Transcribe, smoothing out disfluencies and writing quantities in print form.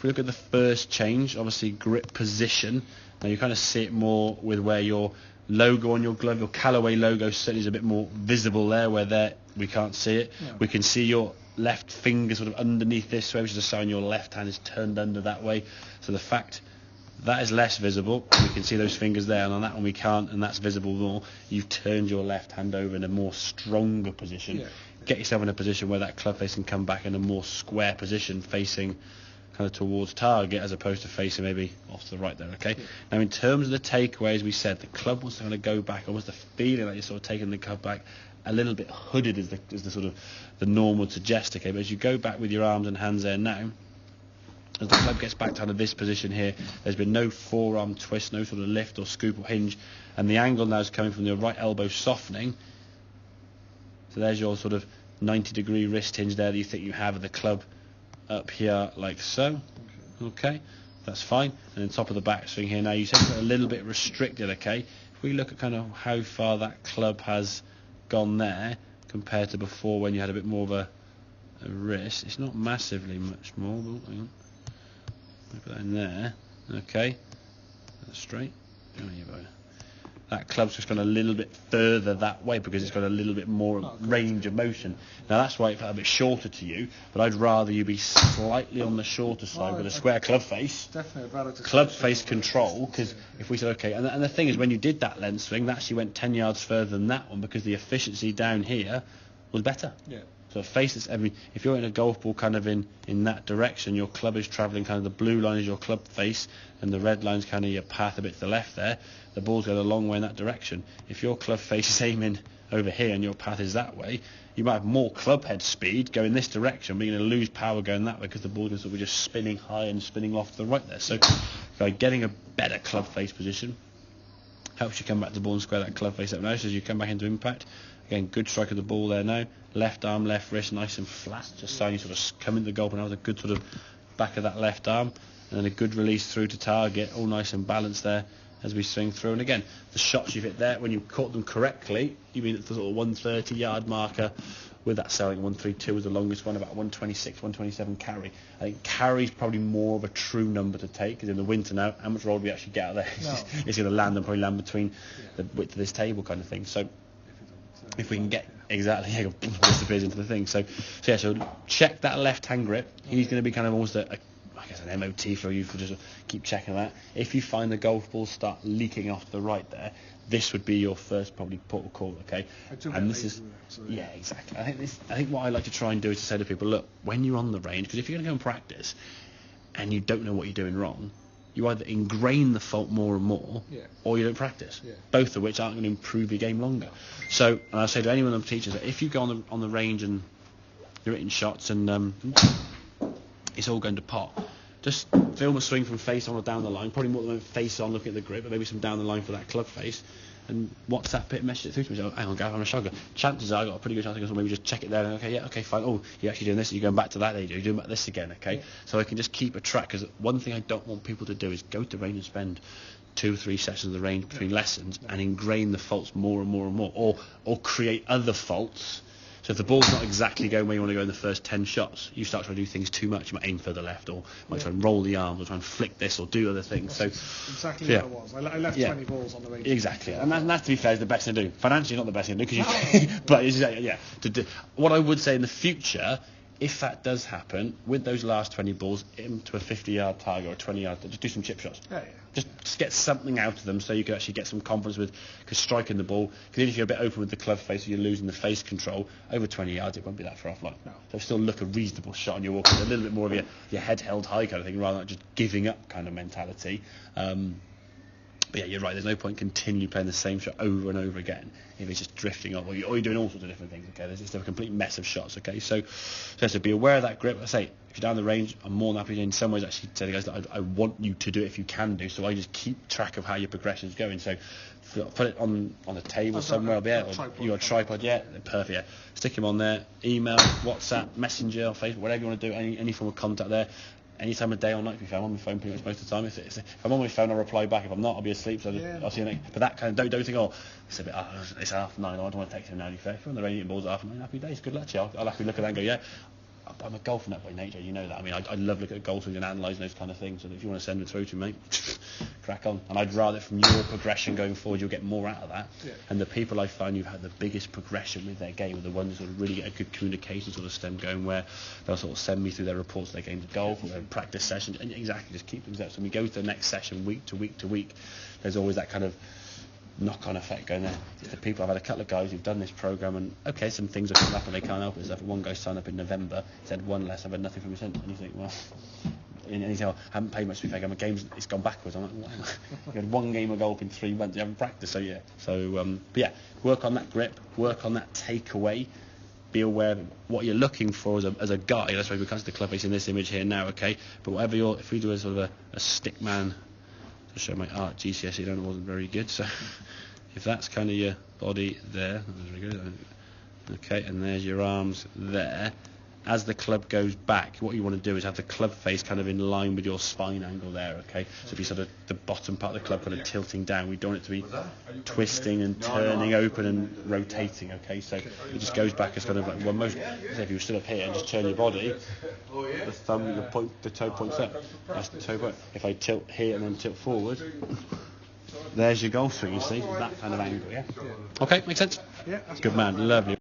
we look at the first change, obviously grip position, now you kind of see it more with where your logo on your glove, your Callaway logo certainly is a bit more visible there, where there we can't see it. Yeah. We can see your left finger sort of underneath this way, which is a sign your left hand is turned under that way. So the fact that is less visible, we can see those fingers there, and on that one we can't, and that's visible more. You've turned your left hand over in a more stronger position. Yeah. Get yourself in a position where that club face can come back in a more square position, facing kind of towards target, as opposed to facing maybe off to the right there, okay? Yeah. Now in terms of the takeaway, as we said, the club wants to kind of go back, almost the feeling like you're sort of taking the club back a little bit hooded is the sort of the norm would suggest, okay? But as you go back with your arms and hands there now, as the club gets back down to this position here, there's been no forearm twist, no sort of lift or scoop or hinge, and the angle now is coming from the right elbow softening. So there's your sort of 90-degree wrist hinge there that you think you have of the club up here like so. Okay, that's fine. And then top of the backswing here now, you said it's a little bit restricted, okay? If we look at kind of how far that club has gone there compared to before when you had a bit more of a wrist, it's not massively much more. But hang on. Put that in there. Okay, that's straight. There you go. That club's just gone a little bit further that way because it's got a little bit more range of motion. Now that's why it felt a bit shorter to you, but I'd rather you be slightly on the shorter side with a square club face. Definitely, I'd rather just club face control, because if we said okay, and the thing is, when you did that lens swing, that actually went 10 yards further than that one because the efficiency down here was better. Yeah. So a face that's, I mean, if you're in a golf ball kind of in that direction, your club is travelling kind of, the blue line is your club face and the red line's kind of your path a bit to the left there. The ball's going a long way in that direction. If your club face is aiming over here and your path is that way, you might have more club head speed going this direction, but you're going to lose power going that way because the ball is sort of just spinning high and spinning off to the right there. So by getting a better club face position helps you come back to the ball and square that club face up now. So as you come back into impact, again, good strike of the ball there now. Left arm, left wrist, nice and flat. Just so you sort of come into the golf and have a good sort of back of that left arm. And then a good release through to target, all nice and balanced there as we swing through. And again, the shots you've hit there, when you caught them correctly, you mean it's the sort of 130 yard marker with that selling 132 was the longest one, about 126, 127 carry. I think carry's probably more of a true number to take, because in the winter now, how much roll do we actually get out of there? No. It's going to land and probably land between the width of this table kind of thing. So if we can get exactly, yeah, it disappears into the thing. So check that left hand grip. He's going to be kind of almost I guess an MOT for you, for just keep checking that. If you find the golf balls start leaking off to the right there, this would be your first probably port of call, okay? And this is, yeah, exactly. I think what I like to try and do is to say to people, look, when you're on the range, because if you're going to go and practice and you don't know what you're doing wrong, you either ingrain the fault more and more, or you don't practice. Yeah. Both of which aren't going to improve your game longer. So, and I say to anyone I'm teaching, that if you go on the range and you're hitting shots and it's all going to pot, just film a swing from face on or down the line, probably more than face on looking at the grip, but maybe some down the line for that club face, and WhatsApp it, message it through to me. So, hang on, Gav, I'm a struggler. Chances are I got a pretty good chance, so maybe just check it there. And okay, fine. Oh, you're actually doing this. You're going back to that. There you do. You're doing this again. Okay, so I can just keep a track, because one thing I don't want people to do is go to range and spend 2-3 sessions of the range between lessons and ingrain the faults more and more and more, or create other faults. So if the ball's not exactly going where you want to go in the first 10 shots, you start trying to do things too much. You might aim further left, or might try and roll the arms, or try and flick this, or do other things. So exactly what it was. I left 20 balls on the range. Exactly, and that, to be fair, is the best thing to do. Financially, not the best thing to do, because but it's, what I would say in the future, if that does happen, with those last 20 balls, aim to a 50-yard target or a 20-yard, just do some chip shots. Just get something out of them, so you can actually get some confidence with, because striking the ball, because even if you're a bit open with the club face, or you're losing the face control, over 20 yards, it won't be that far offline. No. So still look a reasonable shot, and you're walking a little bit more of your head held high kind of thing, rather than just giving up kind of mentality. But yeah, you're right, there's no point continuing playing the same shot over and over again if it's just drifting off, or you're doing all sorts of different things, okay? There's just a complete mess of shots, okay? So be aware of that grip. I say, if you're down the range, I'm more than happy to, in some ways, actually say to the guys that I want you to do it if you can do, so I just keep track of how your progression's going. So put it on a table somewhere, or you got a tripod, perfect, yeah. Stick him on there, email, WhatsApp, Messenger, Facebook, whatever you want to do, any form of contact there. Any time of day or night, to be fair, I'm on my phone pretty much most of the time. If I'm on my phone, I'll reply back. If I'm not, I'll be asleep. So I'll see you next. But that kind of don't think, it's a bit. It's 9:30. I don't want to text him now. If you're on the radiant balls at 9:30, happy days. Good luck to you. I'll actually look at that and go, I'm a golfer nut by nature, you know that. I mean, I love looking at golf swings and analysing those kind of things. So if you want to send it through to me, crack on. And I'd rather from your progression going forward, you'll get more out of that. Yeah. And the people I find who've had the biggest progression with their game are the ones who really get a good communication sort of stem going, where they'll sort of send me through their reports, their games of golf or their practice sessions, and exactly just keep things up. So when we go to the next session, week to week to week, there's always that kind of knock-on effect going there. The people, I've had a couple of guys who've done this program, and okay, some things have come up and they can't help it. So one guy signed up in November, said one less, I've had nothing from him since. And you think, well, and he said, I haven't played much. My game's it's gone backwards. I'm like, what? You had one game of golf in 3 months. You haven't practiced, so yeah. So but yeah, work on that grip, work on that takeaway. Be aware of what you're looking for as a guy. That's why we come to the club face in this image here now, okay. But whatever if we do a sort of a stick man. To show my art GCSE, it wasn't very good. So if that's kind of your body there, that was very good. Okay, and there's your arms there. As the club goes back, what you want to do is have the club face kind of in line with your spine angle there, okay? So if you sort of the bottom part of the club kind of tilting down, we don't want it to be twisting and turning open and rotating, okay? So it just goes back as kind of like, well, most, if you were still up here and just turn your body, the thumb, the toe points up. That's the toe point. If I tilt here and then tilt forward, there's your golf swing, you see? That kind of angle, yeah? Okay, makes sense? Yeah, that's good man, lovely.